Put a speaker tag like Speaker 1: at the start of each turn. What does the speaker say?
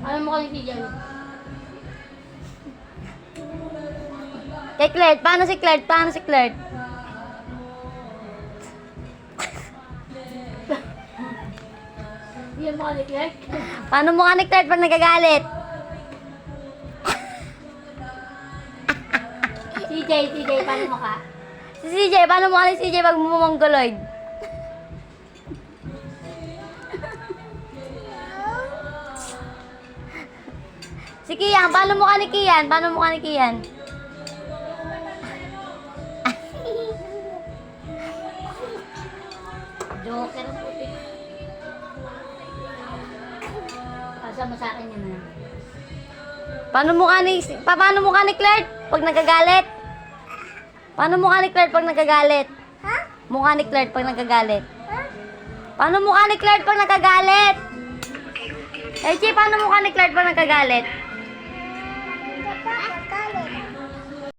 Speaker 1: Alam mo kayo si Jan.
Speaker 2: Kay Claire, paano si Claire? Paano si Claire?
Speaker 1: Hindi mo ni Clark.
Speaker 2: Paano mukha ni Claire pag nagagalit?
Speaker 1: CJ, paano mo ka?
Speaker 2: Si CJ, paano mukha ni CJ pag mumongoloid? Si Kian, paano mukha ni Kian? Paano mukha ni Kian?
Speaker 1: Joker ang puti. Pasa mo sa akin yan.
Speaker 2: Paano mukha ni Claire pag nagagalit? Paano mukha ni Claire pag nagagalit?
Speaker 3: Ha?
Speaker 2: Mukha ni Claire pag nagagalit. Paano mukha ni Claire pag nagagalit? Eh, Chi, paano mukha ni Claire pag nagagalit?